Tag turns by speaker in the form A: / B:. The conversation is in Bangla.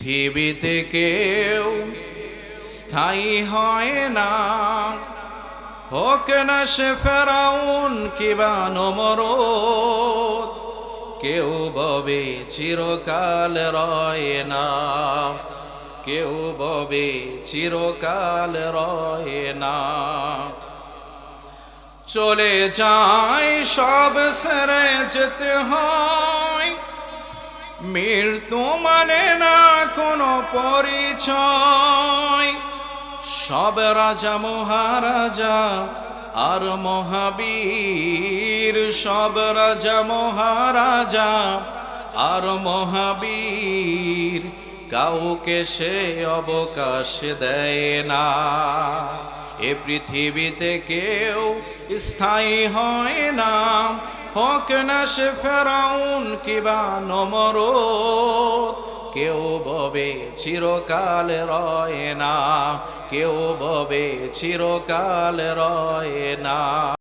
A: পৃথিবীতে কেউ স্থায়ী হয় না, হোক না সে ফেরাউন কিবা নমরুদ। কেউ ববে চিরকাল রয় না, কেউ ববে চিরকাল রয় না। চলে যায় সব সেরে যেতে হয়, মৃত্যু মানে না কোনো পরিচয়। সব রাজা মহারাজা আর মহাবীর, সব রাজা মহারাজা আর মহাবীর, কাউকে সে অবকাশ দেয় না। এ পৃথিবীতে কেউ স্থায়ী হয় না, হোক না সে ফেরাউন কিবা নমরুদ। কেউ ববে চিরকাল রয় না, কেউ ববে চিরকাল রয় না।